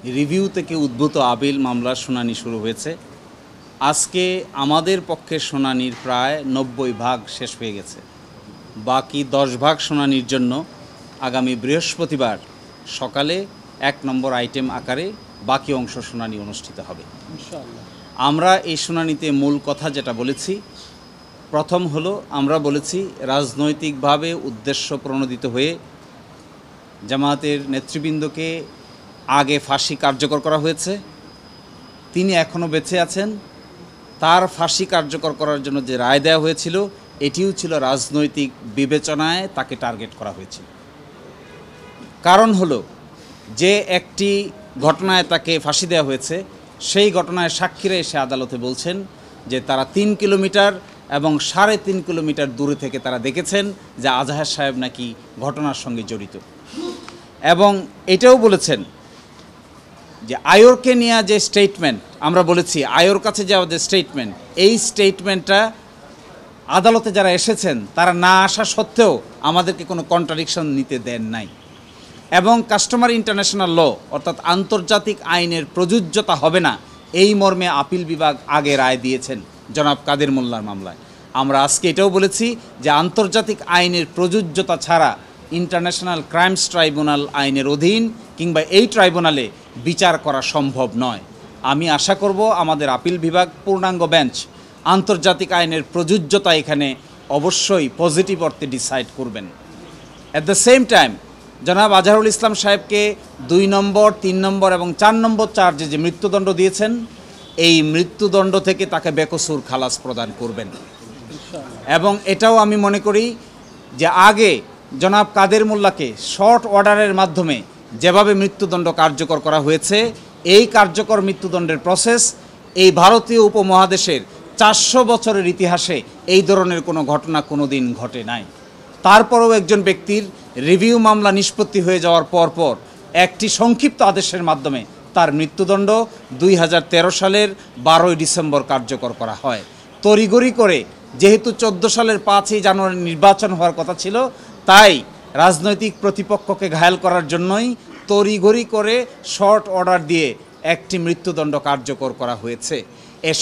Review থেকে উদ্ভূত appeal মামলার শুনানি শুরু হয়েছে। আজকে আমাদের পক্ষের শুনানির প্রায় 90% শেষ হয়ে গেছে। বাকি 10% শুনানির জন্য আগামী বৃহস্পতিবার সকালে 1 নম্বর আইটেম আকারে বাকি অংশ শুনানি অনুষ্ঠিত হবে। আমরা এই শুনানিতে মূল কথা যেটা বলেছি, প্রথম হলো আমরা বলেছি রাজনৈতিকভাবে উদ্দেশ্য প্রণোদিত হয়ে জামায়াতের নেতৃবৃন্দকে আগে ফাঁসি কার্যকর করা হয়েছে। তিনি এখনও বেঁচে আছেন। তার ফাঁসি কার্যকর করার জন্য যে রায় দেওয়া হয়েছিল, এটিও ছিল রাজনৈতিক বিবেচনায় তাকে টার্গেট করা হয়েছিল। কারণ হলো যে একটি ঘটনায় তাকে ফাঁসি দেওয়া হয়েছে, সেই ঘটনায় সাক্ষীরা এসে আদালতে বলছেন যে তারা 3 কিলোমিটার এবং 3.5 কিলোমিটার দূরে থেকে তারা দেখেছেন যে আজহার সাহেব নাকি ঘটনার সঙ্গে জড়িত। এবং এটাও বলেছেন যে আয়রকে নিয়ে যে স্টেটমেন্ট আমরা বলেছি, আয়র কাছে যাওয়া যে স্টেটমেন্ট, এই স্টেটমেন্টটা আদালতে যারা এসেছেন তারা না আসা সত্ত্বেও আমাদেরকে কোনো কন্ট্রাডিকশন নিতে দেন নাই। এবং কাস্টমার ইন্টারন্যাশনাল ল অর্থাৎ আন্তর্জাতিক আইনের প্রযোজ্যতা হবে না, এই মর্মে আপিল বিভাগ আগে রায় দিয়েছেন জনাব কাদের মোল্লার মামলায়। আমরা আজকে এটাও বলেছি যে আন্তর্জাতিক আইনের প্রযোজ্যতা ছাড়া ইন্টারন্যাশনাল ক্রাইমস ট্রাইব্যুনাল আইনের অধীন কিংবা এই ট্রাইব্যুনালে বিচার করা সম্ভব নয়। আমি আশা করব আমাদের আপিল বিভাগ পূর্ণাঙ্গ বেঞ্চ আন্তর্জাতিক আইনের প্রযোজ্যতা এখানে অবশ্যই পজিটিভ অর্থে ডিসাইড করবেন। অ্যাট দ্য সেম টাইম জনাব আজহারুল ইসলাম সাহেবকে 2 নম্বর, 3 নম্বর এবং 4 নম্বর চার্জে যে মৃত্যুদণ্ড দিয়েছেন, এই মৃত্যুদণ্ড থেকে তাকে বেকসুর খালাস প্রদান করবেন। এবং এটাও আমি মনে করি যে আগে জনাব কাদের মোল্লাকে শর্ট অর্ডারের মাধ্যমে যেভাবে মৃত্যুদণ্ড কার্যকর করা হয়েছে, এই কার্যকর মৃত্যুদণ্ডের প্রসেস এই ভারতীয় উপমহাদেশের 400 বছরের ইতিহাসে এই ধরনের কোনো ঘটনা কোনো দিন ঘটে নাই। তারপরেও একজন ব্যক্তির রিভিউ মামলা নিষ্পত্তি হয়ে যাওয়ার পরপর একটি সংক্ষিপ্ত আদেশের মাধ্যমে তার মৃত্যুদণ্ড 2013 সালের 12 ডিসেম্বর কার্যকর করা হয়। তড়িঘড়ি করে, যেহেতু 14 সালের 5ই জানুয়ারি নির্বাচন হওয়ার কথা ছিল, তাই রাজনৈতিক প্রতিপক্ষকে ঘায়েল করার জন্যই তড়িঘড়ি করে শর্ট অর্ডার দিয়ে একটি মৃত্যুদণ্ড কার্যকর করা হয়েছে।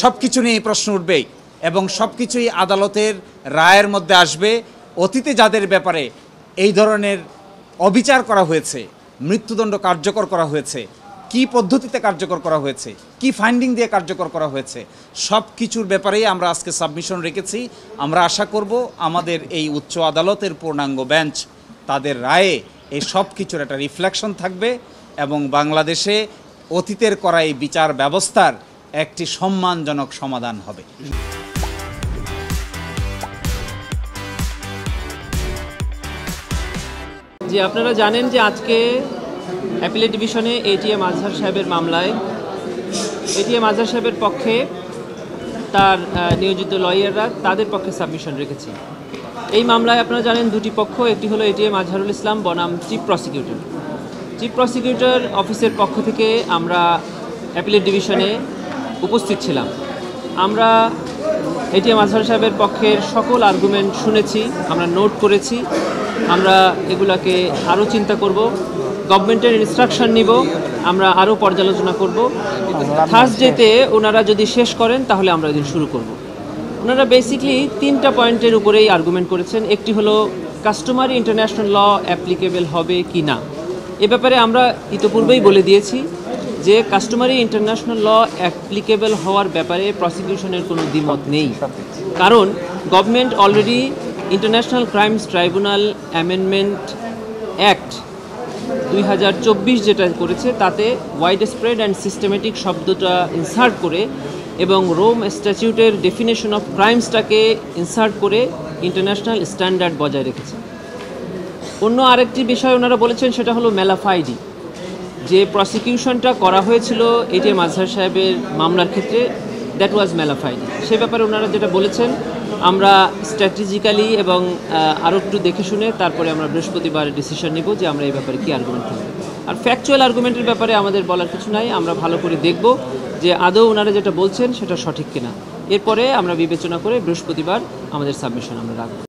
সব কিছু নিয়ে এই প্রশ্ন উঠবেই এবং সব কিছুই আদালতের রায়ের মধ্যে আসবে। অতীতে যাদের ব্যাপারে এই ধরনের অবিচার করা হয়েছে, মৃত্যুদণ্ড কার্যকর করা হয়েছে, কি পদ্ধতিতে কার্যকর করা হয়েছে, কি ফাইন্ডিং দিয়ে কার্যকর করা হয়েছে, সব কিছুর ব্যাপারেই আমরা আজকে সাবমিশন রেখেছি। আমরা আশা করব আমাদের এই উচ্চ আদালতের পূর্ণাঙ্গ বেঞ্চ তাদের রায়ে এই সব কিছুর একটা রিফ্লেকশন থাকবে এবং বাংলাদেশে অতীতের করা এই বিচার ব্যবস্থার একটি সম্মানজনক সমাধান হবে। যে আপনারা জানেন যে আজকে অ্যাপিলেট ডিভিশনে এটিএম আজহার সাহেবের মামলায় এটিএম আজহার সাহেবের পক্ষে তার নিয়োজিত লয়াররা তাদের পক্ষে সাবমিশন রেখেছে। এই মামলায় আপনারা জানেন দুটি পক্ষ, একটি হলো এটিএম আজহারুল ইসলাম বনাম চিফ প্রসিকিউটর। চিফ প্রসিকিউটর অফিসের পক্ষ থেকে আমরা অ্যাপিলেট ডিভিশনে উপস্থিত ছিলাম। আমরা এটিএম আজহার সাহেবের পক্ষের সকল আর্গুমেন্ট শুনেছি, আমরা নোট করেছি, আমরা এগুলাকে আরও চিন্তা করব, গভর্নমেন্টের ইনস্ট্রাকশন নিব, আমরা আরও পর্যালোচনা করব। থার্সডেতে ওনারা যদি শেষ করেন তাহলে আমরা এদিন শুরু করব। ওনারা বেসিকলি 3টা পয়েন্টের উপরেই আর্গুমেন্ট করেছেন। একটি হলো কাস্টমারি ইন্টারন্যাশনাল ল অ্যাপ্লিকেবল হবে কি না। এ ব্যাপারে আমরা ইতিপূর্বেই বলে দিয়েছি যে কাস্টমারি ইন্টারন্যাশনাল ল অ্যাপ্লিকেবল হওয়ার ব্যাপারে প্রসিকিউশনের কোনো দ্বিমত নেই। কারণ government already international crimes tribunal amendment act 2024 যেটা করেছে, তাতে ওয়াইড স্প্রেড অ্যান্ড সিস্টেমেটিক শব্দটা ইনসার্ট করে এবং রোম স্ট্যাটিউটের ডেফিনেশন অফ ক্রাইমসটাকে ইনসার্ট করে ইন্টারন্যাশনাল স্ট্যান্ডার্ড বজায় রেখেছে। অন্য আরেকটি বিষয় ওনারা বলেছেন, সেটা হলো ম্যালাফাইডি। যে প্রসিকিউশনটা করা হয়েছিল এটিএম আজহার সাহেবের মামলার ক্ষেত্রে, দ্যাট ওয়াজ ম্যালাফাইডি। সে ব্যাপারে ওনারা যেটা বলেছেন, আমরা স্ট্র্যাটেজিক্যালি এবং আরও একটু দেখে শুনে তারপরে আমরা বৃহস্পতিবার ডিসিশন নিব যে আমরা এই ব্যাপারে কী আর্গুমেন্ট করব। আর ফ্যাকচুয়াল আর্গুমেন্টের ব্যাপারে আমাদের বলার কিছু নাই, আমরা ভালো করে দেখব যে আদৌ ওনারা যেটা বলছেন সেটা সঠিক কিনা। এরপরে আমরা বিবেচনা করে বৃহস্পতিবার আমাদের সাবমিশন আমরা রাখব।